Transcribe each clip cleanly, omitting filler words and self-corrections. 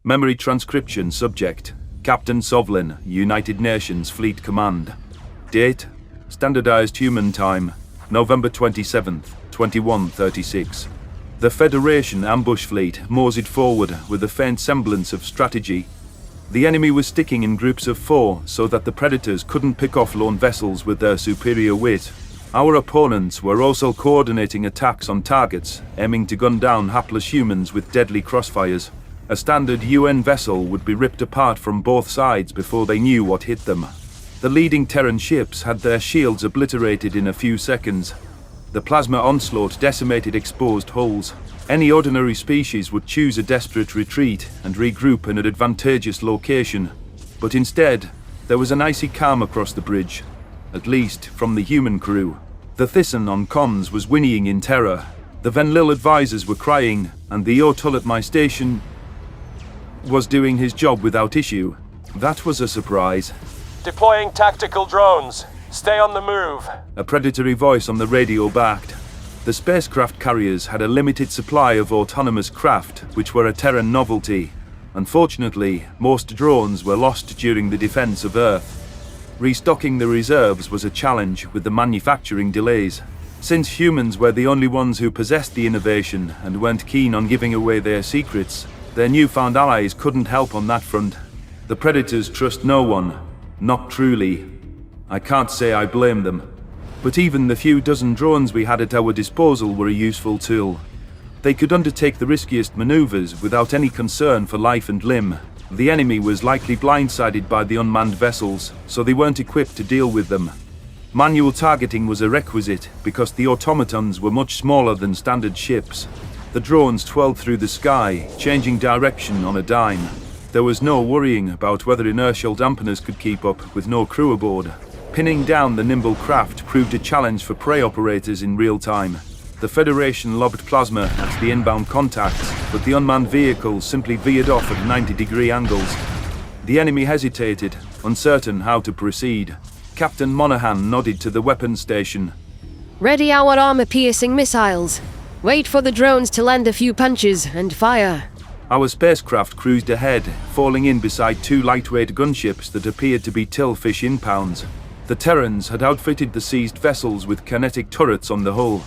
Memory transcription subject: Captain Sovlin, United Nations Fleet Command. Date: Standardized Human Time, November 27th, 2136. The Federation ambush fleet moseyed forward with a faint semblance of strategy. The enemy was sticking in groups of 4 so that the predators couldn't pick off lone vessels with their superior weight. Our opponents were also coordinating attacks on targets, aiming to gun down hapless humans with deadly crossfires. A standard UN vessel would be ripped apart from both sides before they knew what hit them. The leading Terran ships had their shields obliterated in a few seconds. The plasma onslaught decimated exposed hulls. Any ordinary species would choose a desperate retreat and regroup in an advantageous location. But instead, there was an icy calm across the bridge, at least from the human crew. The Thyssen on comms was whinnying in terror. The Venlil advisors were crying, and the O'Tull at my station was doing his job without issue. That was a surprise. Deploying tactical drones. Stay on the move. A predatory voice on the radio backed. The spacecraft carriers had a limited supply of autonomous craft, which were a Terran novelty. Unfortunately, most drones were lost during the defense of Earth. Restocking the reserves was a challenge with the manufacturing delays. Since humans were the only ones who possessed the innovation and weren't keen on giving away their secrets, their newfound allies couldn't help on that front. The predators trust no one. Not truly. I can't say I blame them. But even the few dozen drones we had at our disposal were a useful tool. They could undertake the riskiest maneuvers without any concern for life and limb. The enemy was likely blindsided by the unmanned vessels, so they weren't equipped to deal with them. Manual targeting was a requisite because the automatons were much smaller than standard ships. The drones twirled through the sky, changing direction on a dime. There was no worrying about whether inertial dampeners could keep up with no crew aboard. Pinning down the nimble craft proved a challenge for prey operators in real time. The Federation lobbed plasma at the inbound contacts, but the unmanned vehicles simply veered off at 90-degree angles. The enemy hesitated, uncertain how to proceed. Captain Monaghan nodded to the weapons station. Ready our armor-piercing missiles. Wait for the drones to land a few punches and fire. Our spacecraft cruised ahead, falling in beside 2 lightweight gunships that appeared to be tillfish impounds. The Terrans had outfitted the seized vessels with kinetic turrets on the hull.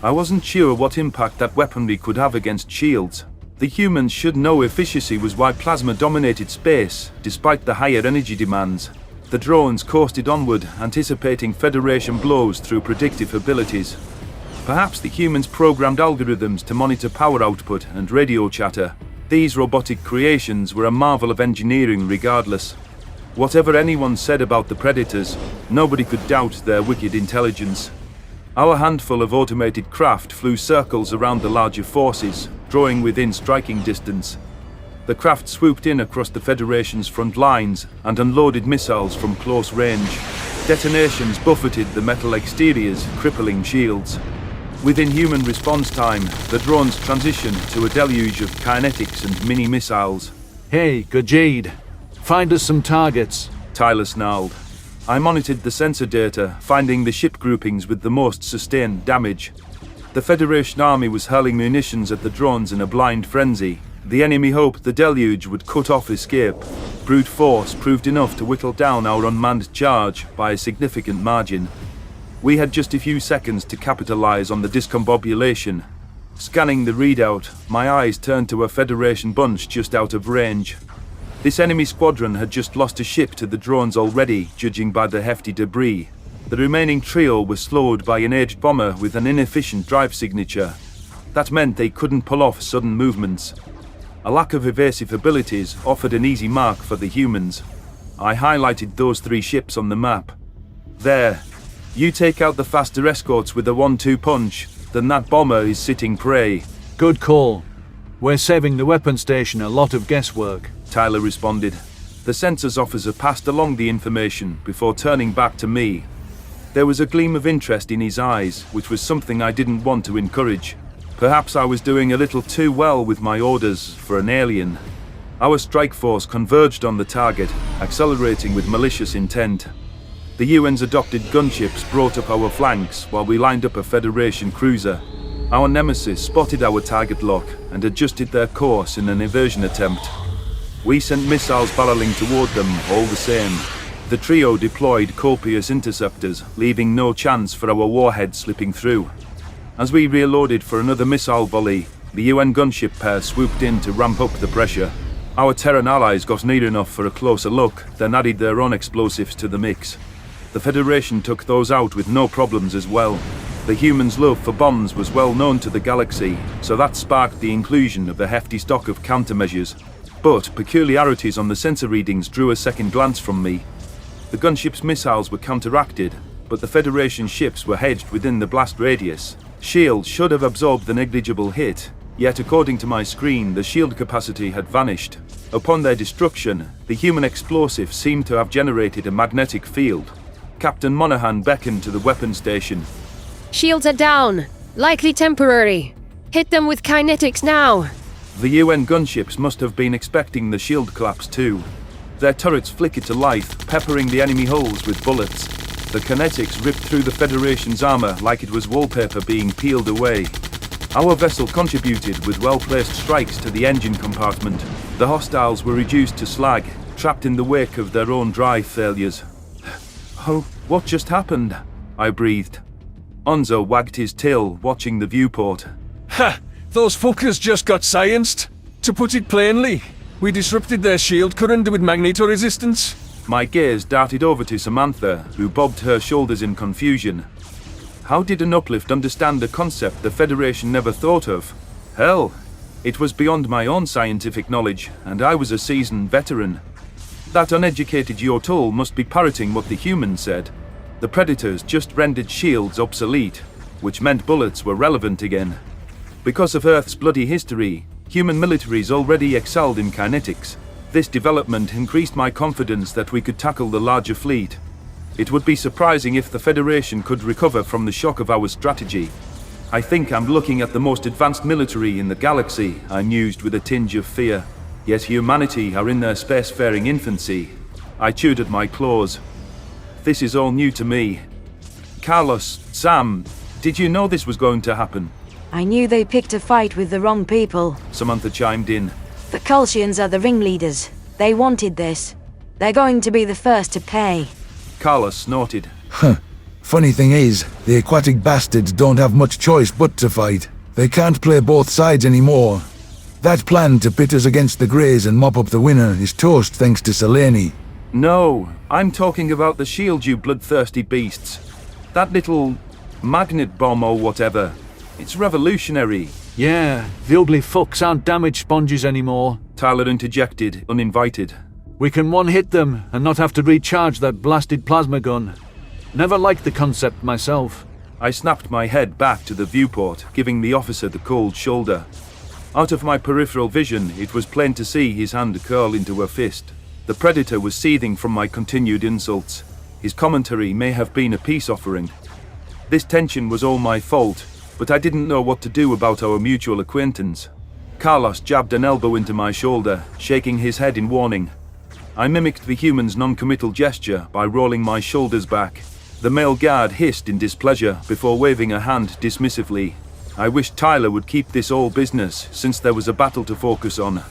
I wasn't sure what impact that weaponry could have against shields. The humans should know efficiency was why plasma dominated space, despite the higher energy demands. The drones coasted onward, anticipating Federation blows through predictive abilities. Perhaps the humans programmed algorithms to monitor power output and radio chatter. These robotic creations were a marvel of engineering regardless. Whatever anyone said about the predators, nobody could doubt their wicked intelligence. Our handful of automated craft flew circles around the larger forces, drawing within striking distance. The craft swooped in across the Federation's front lines and unloaded missiles from close range. Detonations buffeted the metal exteriors, crippling shields. Within human response time, the drones transitioned to a deluge of kinetics and mini-missiles. Hey, Gajade, find us some targets, Tyler snarled. I monitored the sensor data, finding the ship groupings with the most sustained damage. The Federation army was hurling munitions at the drones in a blind frenzy. The enemy hoped the deluge would cut off escape. Brute force proved enough to whittle down our unmanned charge by a significant margin. We had just a few seconds to capitalize on the discombobulation. Scanning the readout, my eyes turned to a Federation bunch just out of range. This enemy squadron had just lost a ship to the drones already, judging by the hefty debris. The remaining trio was slowed by an aged bomber with an inefficient drive signature. That meant they couldn't pull off sudden movements. A lack of evasive abilities offered an easy mark for the humans. I highlighted those 3 ships on the map. There. You take out the faster escorts with a 1-2 punch, then that bomber is sitting prey. Good call. We're saving the weapon station a lot of guesswork, Tyler responded. The census officer passed along the information before turning back to me. There was a gleam of interest in his eyes, which was something I didn't want to encourage. Perhaps I was doing a little too well with my orders for an alien. Our strike force converged on the target, accelerating with malicious intent. The UN's adopted gunships brought up our flanks while we lined up a Federation cruiser. Our nemesis spotted our target lock and adjusted their course in an evasion attempt. We sent missiles barreling toward them all the same. The trio deployed copious interceptors, leaving no chance for our warheads slipping through. As we reloaded for another missile volley, the UN gunship pair swooped in to ramp up the pressure. Our Terran allies got near enough for a closer look, then added their own explosives to the mix. The Federation took those out with no problems as well. The humans' love for bombs was well known to the galaxy, so that sparked the inclusion of a hefty stock of countermeasures. But peculiarities on the sensor readings drew a second glance from me. The gunship's missiles were counteracted, but the Federation ships were hedged within the blast radius. Shields should have absorbed the negligible hit, yet according to my screen, the shield capacity had vanished. Upon their destruction, the human explosive seemed to have generated a magnetic field. Captain Monaghan beckoned to the weapon station. Shields are down. Likely temporary. Hit them with kinetics now. The UN gunships must have been expecting the shield collapse too. Their turrets flickered to life, peppering the enemy hulls with bullets. The kinetics ripped through the Federation's armor like it was wallpaper being peeled away. Our vessel contributed with well-placed strikes to the engine compartment. The hostiles were reduced to slag, trapped in the wake of their own drive failures. Oh, what just happened? I breathed. Onzo wagged his tail, watching the viewport. Ha! Those fuckers just got scienced. To put it plainly, we disrupted their shield current with magnetoresistance. My gaze darted over to Samantha, who bobbed her shoulders in confusion. How did an uplift understand a concept the Federation never thought of? Hell, it was beyond my own scientific knowledge, and I was a seasoned veteran. That uneducated Yotul must be parroting what the humans said. The Predators just rendered shields obsolete, which meant bullets were relevant again. Because of Earth's bloody history, human militaries already excelled in kinetics. This development increased my confidence that we could tackle the larger fleet. It would be surprising if the Federation could recover from the shock of our strategy. I think I'm looking at the most advanced military in the galaxy, I mused with a tinge of fear. Yet humanity are in their spacefaring infancy. I chewed at my claws. This is all new to me. Carlos, Sam, did you know this was going to happen? I knew they picked a fight with the wrong people. Samantha chimed in. The Colchians are the ringleaders. They wanted this. They're going to be the first to pay. Carlos snorted. Funny thing is, the aquatic bastards don't have much choice but to fight. They can't play both sides anymore. That plan to pit us against the Greys and mop up the winner is toast thanks to Selene. No, I'm talking about the shield, you bloodthirsty beasts. That little magnet bomb or whatever. It's revolutionary. Yeah, the ugly fucks aren't damage sponges anymore. Tyler interjected, uninvited. We can one-hit them and not have to recharge that blasted plasma gun. Never liked the concept myself. I snapped my head back to the viewport, giving the officer the cold shoulder. Out of my peripheral vision, it was plain to see his hand curl into a fist. The Predator was seething from my continued insults. His commentary may have been a peace offering. This tension was all my fault, but I didn't know what to do about our mutual acquaintance. Carlos jabbed an elbow into my shoulder, shaking his head in warning. I mimicked the human's non-committal gesture by rolling my shoulders back. The male guard hissed in displeasure before waving a hand dismissively. I wished Tyler would keep this all business, since there was a battle to focus on.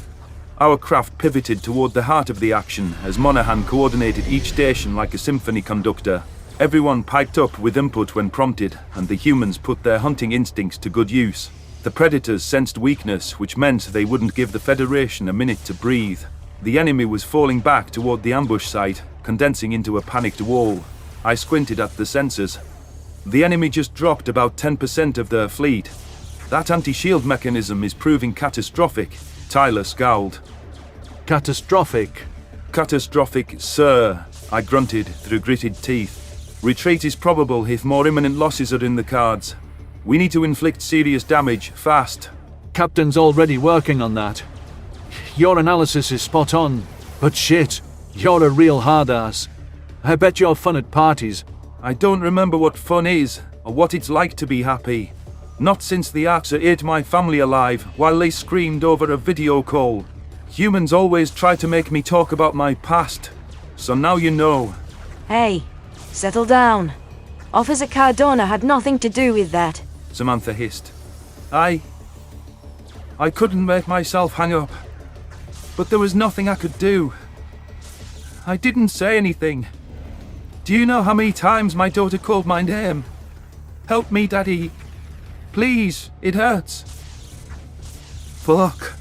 Our craft pivoted toward the heart of the action as Monaghan coordinated each station like a symphony conductor. Everyone piped up with input when prompted, and the humans put their hunting instincts to good use. The Predators sensed weakness, which meant they wouldn't give the Federation a minute to breathe. The enemy was falling back toward the ambush site, condensing into a panicked wall. I squinted at the sensors. The enemy just dropped about 10% of their fleet. That anti-shield mechanism is proving catastrophic. Tyler scowled. Catastrophic? Catastrophic, sir, I grunted through gritted teeth. Retreat is probable if more imminent losses are in the cards. We need to inflict serious damage, fast. Captain's already working on that. Your analysis is spot on, but shit, you're a real hard-ass. I bet you're fun at parties. I don't remember what fun is, or what it's like to be happy. Not since the Arxa ate my family alive while they screamed over a video call. Humans always try to make me talk about my past, so now you know. Hey, settle down. Officer Cardona had nothing to do with that. Samantha hissed. I couldn't make myself hang up. but there was nothing I could do. I didn't say anything. Do you know how many times my daughter called my name? Help me, Daddy. Please, it hurts. Fuck.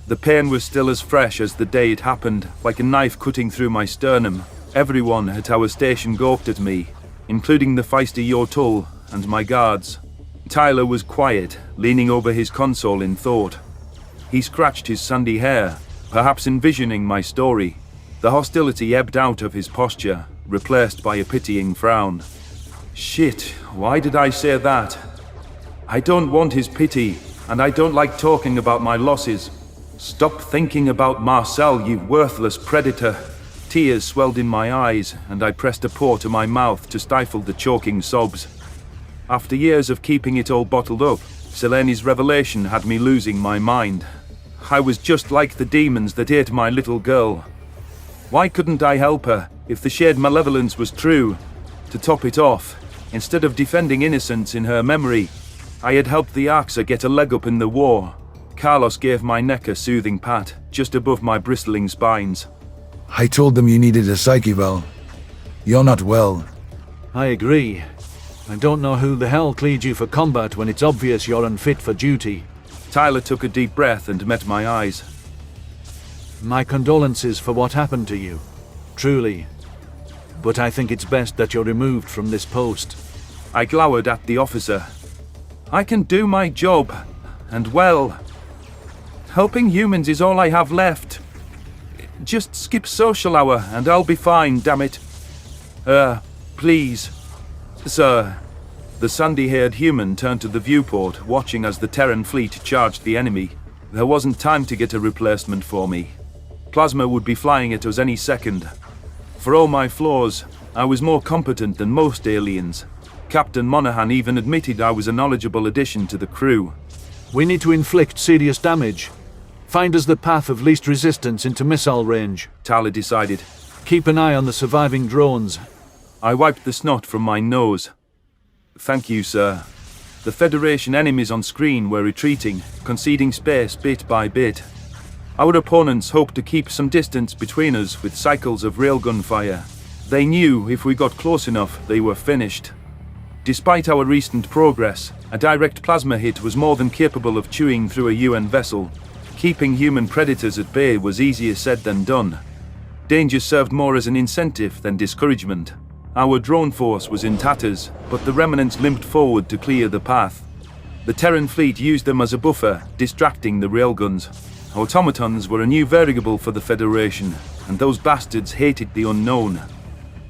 The pain was still as fresh as the day it happened, like a knife cutting through my sternum. Everyone at our station gawped at me, including the feisty Yortul and my guards. Tyler was quiet, leaning over his console in thought. He scratched his sandy hair, perhaps envisioning my story. The hostility ebbed out of his posture, replaced by a pitying frown. Shit, why did I say that? I don't want his pity, and I don't like talking about my losses. Stop thinking about Marcel, you worthless predator. Tears swelled in my eyes, and I pressed a paw to my mouth to stifle the choking sobs. After years of keeping it all bottled up, Seleni's revelation had me losing my mind. I was just like the demons that ate my little girl. Why couldn't I help her, if the shared malevolence was true? To top it off, instead of defending innocence in her memory, I had helped the Arxa get a leg up in the war. Carlos gave my neck a soothing pat, just above my bristling spines. I told them you needed a psyche valve. You're not well. I agree. I don't know who the hell cleared you for combat when it's obvious you're unfit for duty. Tyler took a deep breath and met my eyes. My condolences for what happened to you. Truly. But I think it's best that you're removed from this post. I glowered at the officer. I can do my job, and well. Helping humans is all I have left. Just skip social hour and I'll be fine, damn it. Please. Sir. The sandy-haired human turned to the viewport, watching as the Terran fleet charged the enemy. There wasn't time to get a replacement for me. Plasma would be flying at us any second. For all my flaws, I was more competent than most aliens. Captain Monaghan even admitted I was a knowledgeable addition to the crew. We need to inflict serious damage. Find us the path of least resistance into missile range. Tyler decided. Keep an eye on the surviving drones. I wiped the snot from my nose. Thank you, sir. The Federation enemies on screen were retreating, conceding space bit by bit. Our opponents hoped to keep some distance between us with cycles of railgun fire. They knew if we got close enough, they were finished. Despite our recent progress, a direct plasma hit was more than capable of chewing through a UN vessel. Keeping human predators at bay was easier said than done. Danger served more as an incentive than discouragement. Our drone force was in tatters, but the remnants limped forward to clear the path. The Terran fleet used them as a buffer, distracting the railguns. Automatons were a new variable for the Federation, and those bastards hated the unknown.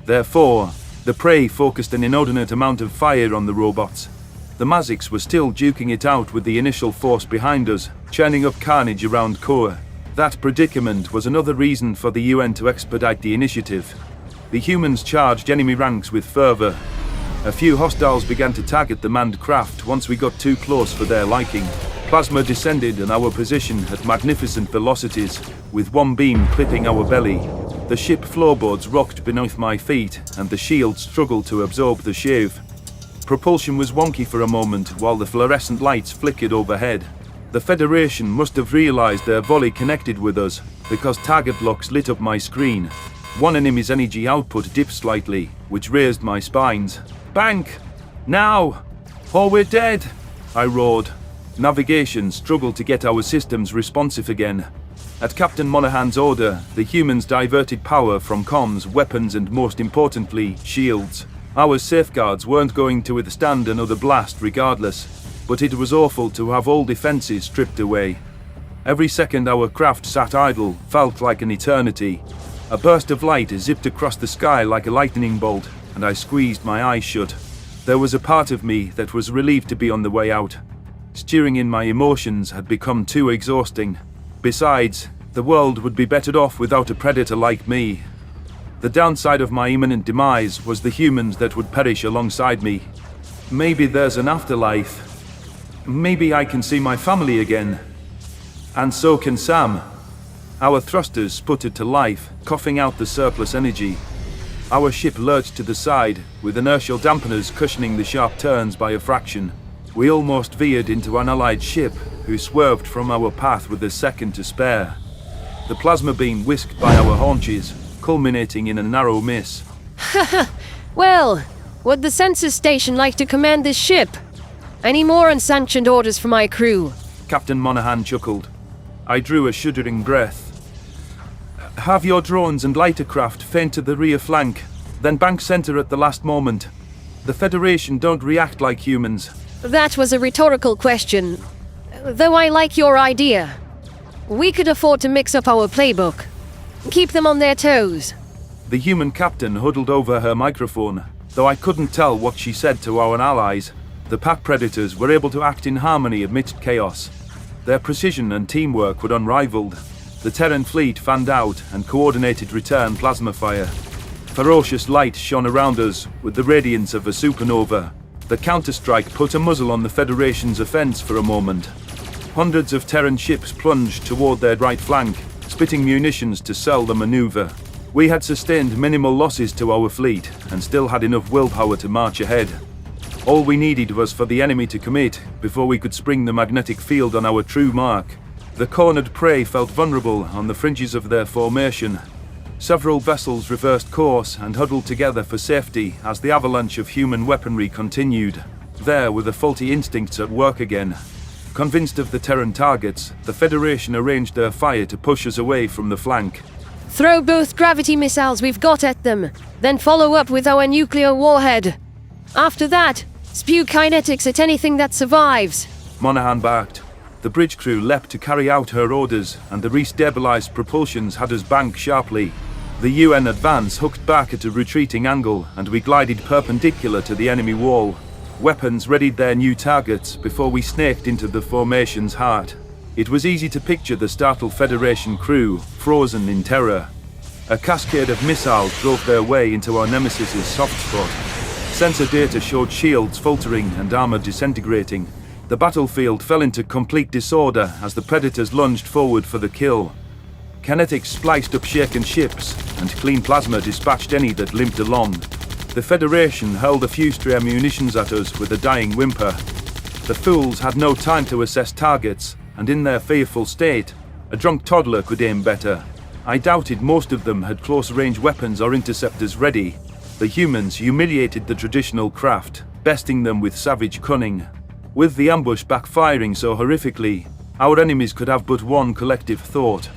Therefore, the prey focused an inordinate amount of fire on the robots. The Mazics were still duking it out with the initial force behind us, churning up carnage around Core. That predicament was another reason for the UN to expedite the initiative. The humans charged enemy ranks with fervor. A few hostiles began to target the manned craft once we got too close for their liking. Plasma descended on our position at magnificent velocities, with one beam clipping our belly. The ship floorboards rocked beneath my feet, and the shield struggled to absorb the shave. Propulsion was wonky for a moment while the fluorescent lights flickered overhead. The Federation must have realized their volley connected with us, because target locks lit up my screen. One enemy's energy output dipped slightly, which raised my spines. Bank! Now! Or we're dead! I roared. Navigation struggled to get our systems responsive again. At Captain Monaghan's order, the humans diverted power from comms, weapons, and most importantly, shields. Our safeguards weren't going to withstand another blast regardless, but it was awful to have all defenses stripped away. Every second our craft sat idle felt like an eternity. A burst of light zipped across the sky like a lightning bolt, and I squeezed my eyes shut. There was a part of me that was relieved to be on the way out. Steering in my emotions had become too exhausting. Besides, the world would be better off without a predator like me. The downside of my imminent demise was the humans that would perish alongside me. Maybe there's an afterlife. Maybe I can see my family again. And so can Sam. Our thrusters sputtered to life, coughing out the surplus energy. Our ship lurched to the side, with inertial dampeners cushioning the sharp turns by a fraction. We almost veered into an allied ship, who swerved from our path with a second to spare. the plasma beam whisked by our haunches, culminating in a narrow miss. Well, would the census station like to command this ship? Any more unsanctioned orders for my crew? Captain Monaghan chuckled. I drew a shuddering breath. Have your drones and lighter craft feint to the rear flank, then bank center at the last moment. The Federation don't react like humans. That was a rhetorical question, though I like your idea. We could afford to mix up our playbook. Keep them on their toes. The human captain huddled over her microphone, though I couldn't tell what she said to our allies. The pack predators were able to act in harmony amidst chaos. Their precision and teamwork were unrivaled. The Terran fleet fanned out and coordinated return plasma fire. Ferocious light shone around us with the radiance of a supernova. The counterstrike put a muzzle on the Federation's offense for a moment. Hundreds of Terran ships plunged toward their right flank, spitting munitions to sell the maneuver. We had sustained minimal losses to our fleet and still had enough willpower to march ahead. All we needed was for the enemy to commit before we could spring the magnetic field on our true mark. The cornered prey felt vulnerable on the fringes of their formation. Several vessels reversed course and huddled together for safety as the avalanche of human weaponry continued. There were the faulty instincts at work again. Convinced of the Terran targets, the Federation arranged their fire to push us away from the flank. Throw both gravity missiles we've got at them, then follow up with our nuclear warhead. After that, spew kinetics at anything that survives. Monaghan barked. The bridge crew leapt to carry out her orders, and the restabilized propulsions had us bank sharply. The UN advance hooked back at a retreating angle, and we glided perpendicular to the enemy wall. Weapons readied their new targets before we snaked into the formation's heart. It was easy to picture the startled Federation crew, frozen in terror. A cascade of missiles drove their way into our nemesis's soft spot. Sensor data showed shields faltering and armor disintegrating. The battlefield fell into complete disorder as the Predators lunged forward for the kill. Kinetics spliced up shaken ships, and clean plasma dispatched any that limped along. The Federation hurled a few stray munitions at us with a dying whimper. The fools had no time to assess targets, and in their fearful state, a drunk toddler could aim better. I doubted most of them had close-range weapons or interceptors ready. The humans humiliated the traditional craft, besting them with savage cunning. With the ambush backfiring so horrifically, our enemies could have but one collective thought.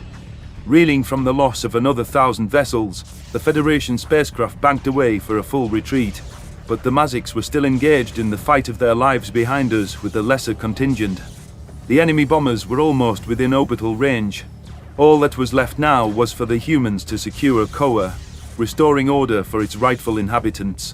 Reeling from the loss of another 1,000 vessels, the Federation spacecraft banked away for a full retreat. But the Mazics were still engaged in the fight of their lives behind us with the lesser contingent. The enemy bombers were almost within orbital range. All that was left now was for the humans to secure Koa, restoring order for its rightful inhabitants.